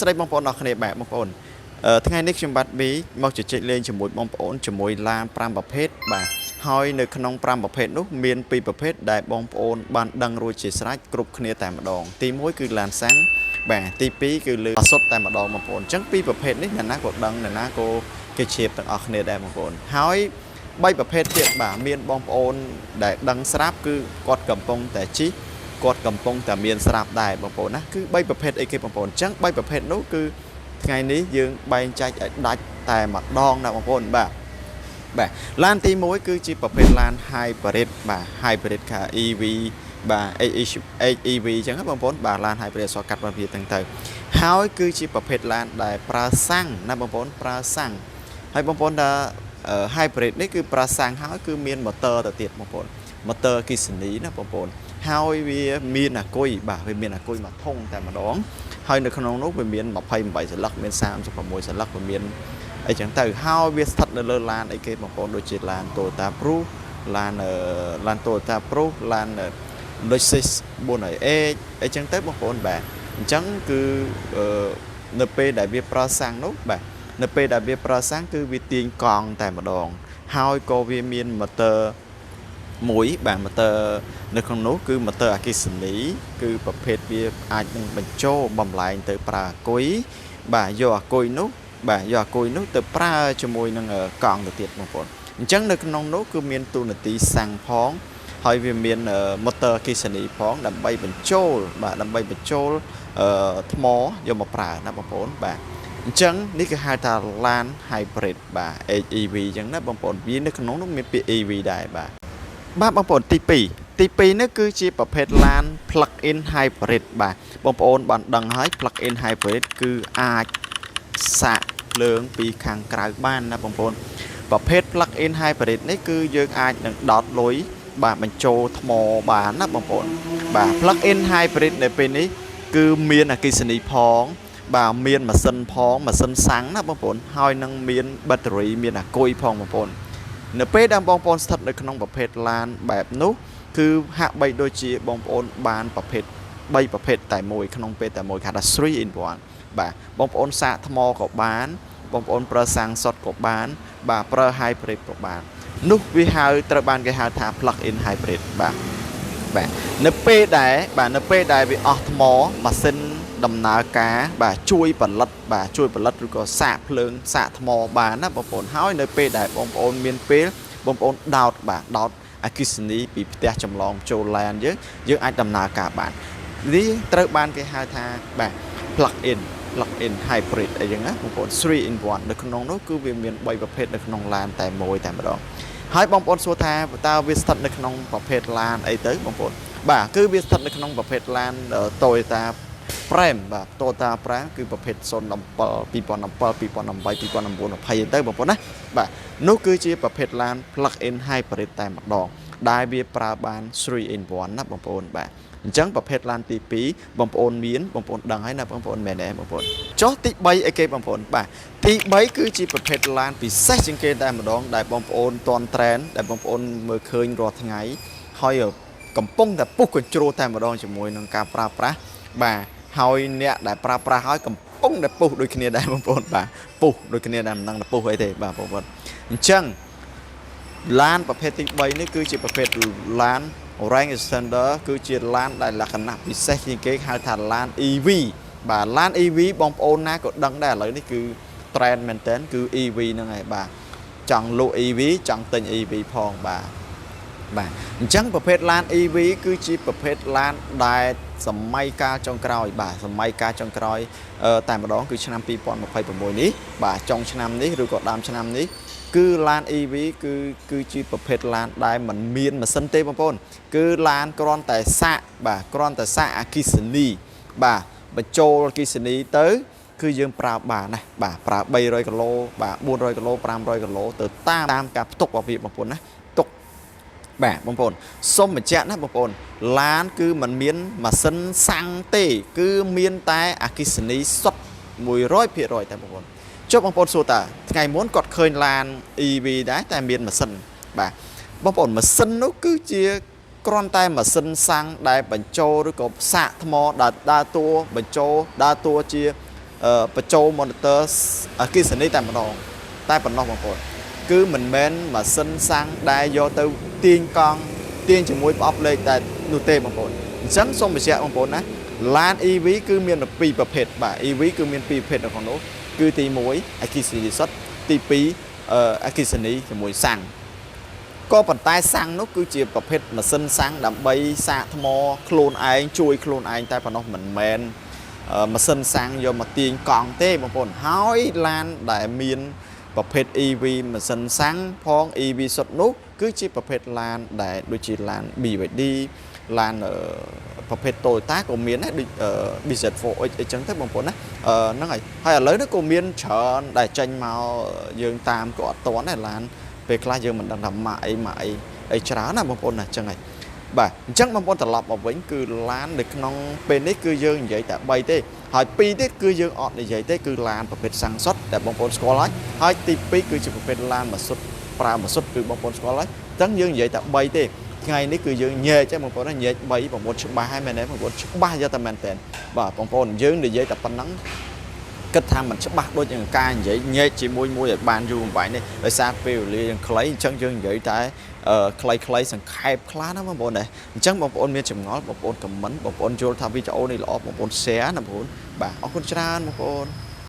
ស្ដីបងប្អូនអរគ្នាបាទបងប្អូនថ្ងៃនេះខ្ញុំបាទមីមកជជែកលេងជាមួយបងប្អូនជាមួយឡាន5ប្រភេទបាទហើយនៅក្នុង5ប្រភេទនោះមាន2ប្រភេទដែលបងប្អូនបានដឹងរួចជាស្រេចគ្រប់គ្នាតែម្ដងទី1គឺឡានសាំងបាទទី2គឺលើសុទ្ធតែម្ដងបងប្អូនអញ្ចឹង2ប្រភេទនេះអ្នកណាក៏ដឹងអ្នកណាក៏គេជ្រាបទាំងអស់គ្នាដែរបងប្អូនហើយ3ប្រភេទទៀតបាទមានបងប្អូនដែលដឹងស្រាប់គឺគាត់កំពុងតែជិះគាត់កំពុងតែមានស្រាប់ដែរបងប្អូនណាគឺ3ប្រភេទអីគេបងប្អូនអញ្ចឹង3ប្រភេទនោះគឺថ្ងៃនេះយើងបែងចែកឲ្យដាច់តែម្ដងណាបងប្អូនបាទឡានទី1គឺជាប្រភេទឡាន Hybrid បាទ Hybrid ខា EV បាទ HEV អញ្ចឹងបងប្អូនបាទឡាន Hybrid សកាត់មកវាទាំងទៅហើយគឺជាប្រភេទឡានដែលប្រើសាំងណាបងប្អូនប្រើសាំងហើយបងប្អូនថា Hybrid នេះគឺប្រើសាំងហើយគឺមានម៉ូទ័រទៅទៀតបងប្អូនម៉ូទ័រអគ្គិសនីណាបងប្អូនហើយវាមានអាគុយបាទវាមានអាគុយមួយធុងតែម្ដងហើយនៅក្នុងនោះវាមាន28សន្លឹកមាន36សន្លឹកវាមានអីចឹងទៅហើយវាស្ថិតនៅលើឡានអីគេបងប្អូនដូចជាឡាន Toyota Prius ឡាន Toyota Prius ឡាន Lexus 400H អីចឹងទៅបងប្អូនបាទអញ្ចឹងគឺនៅពេលដែលវាប្រើសាំងនោះបាទនៅពេលដែលវាប្រើសាំងគឺវាទាញកង់តែម្ដងហើយក៏វាមានម៉ូទ័រមួយបាទម៉ូទ័រនៅក្នុងនោះគឺម៉ូទ័រអគ្គិសនីគឺប្រភេទវាអាចនឹងបញ្ចូលបំលែងទៅប្រើអាគុយបាទយកអាគុយនោះទៅប្រើជាមួយនឹងកង់ទៅទៀតបងប្អូនអញ្ចឹងនៅក្នុងនោះគឺមានទូនាទីសាំងផងហើយវាមានម៉ូទ័រអគ្គិសនីផងដើម្បីបញ្ចូលថ្មយកមកប្រើណាបងប្អូនបាទអញ្ចឹងនេះគេហៅថាឡាន Hybrid បាទ HEV អញ្ចឹងណាបងប្អូនវានៅក្នុងនោះមានពាក្យ EV ដែរបាទបងប្អូនទី2នេះគឺជាប្រភេទឡាន Plug-in Hybrid បាទបងប្អូនបានដឹងហើយ Plug-in Hybrid គឺអាចសាកភ្លើងពីខាងក្រៅបានណាបងប្អូនប្រភេទ Plug-in Hybrid នេះគឺយើងអាចនឹងដោតលុយបាទបញ្ចូលថ្មបានណាបងប្អូនបាទ Plug-in Hybrid នៅពេលនេះគឺមានអគ្គិសនីផងបាទមានម៉ាស៊ីនផងម៉ាស៊ីនសាំងណាបងប្អូនហើយនឹងមានបាក់តេរីមានអាគុយផងបងប្អូននៅពេលដែលបងប្អូនស្ថិតនៅក្នុងប្រភេទឡានបែបនោះគឺហាក់បីដូចជាបងប្អូនបានប្រភេទ3ប្រភេទតែមួយក្នុងពេលតែមួយគេថា 3 in 1បាទបងប្អូនសាកថ្មក៏បានបងប្អូនប្រើសាំងសុទ្ធក៏បានបាទប្រើ hybrid ក៏បាននោះវាត្រូវបានគេហៅថា plug in hybrid បាទនៅពេលដែលវាអស់ថ្មម៉ាស៊ីនដំណើរការបាទជួយផលិតឬក៏សាកភ្លើងសាកថ្មបានណាបងប្អូនហើយនៅពេលដែលបងប្អូនមានពេលបងប្អូនដោតអគ្គិសនីពីផ្ទះចម្លងចូលឡានយើងអាចដំណើរការបាននេះត្រូវបានគេហៅថាបាទ plug in hybrid អីចឹងណាបងប្អូន3 in 1នៅក្នុងនោះគឺវាមាន3ប្រភេទនៅក្នុងឡានតែមួយតែម្ដងហើយបងប្អូនសួរថាតើវាស្ថិតនៅក្នុងប្រភេទឡានអីទៅបងប្អូនបាទគឺវាស្ថិតនៅក្នុងប្រភេទឡាន Toyota Prem បាទ Toyota Prem គឺប្រភេទ07 2007 2008 2009 20ទៅបងប្អូនណាបាទនោះគឺជាប្រភេទឡាន Plug-in Hybrid តែម្ដងដែលវាប្រើបាន3 in 1ណាបងប្អូនបាទអញ្ចឹងប្រភេទឡានទី2បងប្អូនដឹងហើយណាបងប្អូនមែនទេបងប្អូនចុះទី3អីគេបងប្អូនបាទទី3គឺជាប្រភេទឡានពិសេសជាងគេតែម្ដងដែលបងប្អូនតន់ត្រែនដែលបងប្អូនមើលឃើញរាល់ថ្ងៃហើយកំពុងតែពុះកញ្ជ្រោលតែម្ដងជាមួយនឹងការប្រើប្រាស់បាទហើយអ្នកដែលប្រើប្រាស់ហើយកំពុងតែពុះដូចគ្នាដែរបងប្អូនបាទពុះដូចគ្នាដែរមិនដឹងតែពុះអីទេបាទបងប្អូនអញ្ចឹងឡានប្រភេទទី3នេះគឺជាប្រភេទឡាន Range Extender គឺជាឡានដែលលក្ខណៈពិសេសជាងគេហៅថាឡាន EV បាទឡាន EV បងប្អូនណាក៏ដឹងដែរឥឡូវនេះគឺ trend មែនតើគឺ EV ហ្នឹងហើយបាទចង់លក់ EV ចង់ទិញ EV ផងបាទអញ្ចឹងប្រភេទឡាន EV គឺជាប្រភេទឡានដែលសម័យកាលចុងក្រោយតែម្ដងគឺឆ្នាំ2026នេះបាទចុងឆ្នាំនេះឬក៏ដើមឆ្នាំនេះគឺឡាន EV គឺជាប្រភេទឡានដែលមិនមានម៉ាស៊ីនទេបងប្អូនគឺឡានគ្រាន់តែសាកអគ្គិសនីបាទបញ្ចូលអគ្គិសនីទៅគឺយើងប្រើបានណាបាទប្រើ300គីឡូបាទ400គីឡូ500គីឡូទៅតាមការផ្ទុករបស់វាបងប្អូនណាបាទបងប្អូនសូមបញ្ជាក់ណាបងប្អូនឡានគឺมันមានម៉ាស៊ីនសាំងទេគឺមានតែអគ្គិសនីសុទ្ធ 100% តែបងប្អូនចុះបងប្អូនសួរតើថ្ងៃមុនគាត់ឃើញឡាន EV ដែរតែមានម៉ាស៊ីនបាទបងប្អូនម៉ាស៊ីននោះគឺជាគ្រាន់តែម៉ាស៊ីនសាំងដែលបញ្ចូលឬក៏សាកថ្មដើរតួបញ្ចូលដើរតួជា បញ្ចូល monitor អគ្គិសនីតែម្ដងតែប៉ុណ្ណោះបងប្អូនគឺមិនមែនម៉ាស៊ីនសាំងដែលយកទៅទាញកង់ទាញជាមួយប្រអប់លេខតែនោះទេបងប្អូនអញ្ចឹងសូមបញ្ជាក់បងប្អូនណាឡាន EV គឺមានពីរប្រភេទបាទ EV គឺមានពីរប្រភេទនៅក្នុងនោះគឺទី1អគ្គិសនីសុទ្ធទី2អគ្គិសនីជាមួយសាំងក៏ប៉ុន្តែសាំងនោះគឺជាប្រភេទម៉ាស៊ីនសាំងដើម្បីសាកថ្មខ្លួនឯងជួយខ្លួនឯងតែប៉ុណ្ណោះមិនមែនម៉ាស៊ីនសាំងយកមកទាញកង់ទេបងប្អូនហើយឡានដែលមានប្រភេទ EV ម៉ាស៊ីនសាំងផង EV សុទ្ធនោះគឺជាប្រភេទឡានដែលដូចជាឡាន BYD ឡានប្រភេទ Toyota ក៏មានដែរដូច BZ4X អីចឹងទៅបងប្អូនណាហ្នឹងហើយឥឡូវនេះក៏មានច្រើនដែលចេញមកយើងតាមក៏អត់ទាន់ដែរឡានពេលខ្លះយើងមិនដឹងថាម៉ាកអីច្រើនណាបងប្អូនណាចឹងហើយបាទអញ្ចឹងបងប្អូនត្រឡប់មកវិញគឺឡាននៅក្នុងពេលនេះគឺយើងនិយាយតែ3ទេហើយ2ទៀតគឺយើងអត់និយាយទេគឺឡានប្រភេទសាំងសុទ្ធដែលបងប្អូនស្គាល់ហើយទី2គឺជាប្រភេទឡានម៉ាស៊ុតប្រើម៉ាស៊ុតគឺបងប្អូនស្គាល់ហើយអញ្ចឹងយើងនិយាយតែ3ទេថ្ងៃនេះគឺយើងញែកទេបងប្អូនណាញែក3ប្រមូលច្បាស់ហើយមែនទេបងប្អូនច្បាស់យកតែមែនតើបាទបងប្អូនយើងនិយាយតែប៉ុណ្ណឹងគិតថាมันច្បាស់ដូចយ៉ាងការនិយាយញែកជាមួយមួយឲ្យបានយូរបំផាញ់នេះដោយសារពេលវេលាយើងខ្លីអញ្ចឹងយើងនិយាយតែខ្លីសង្ខេបខ្លះណាបងប្អូនដែរអញ្ចឹងបងប្អូនមានចម្ងល់បងប្អូនខមមិនបងប្អូនយល់ថាវីដេអូនេះល្អបងប្អូន share ណាបងប្អូនបាទអរគុណច្រើនបងប្អូន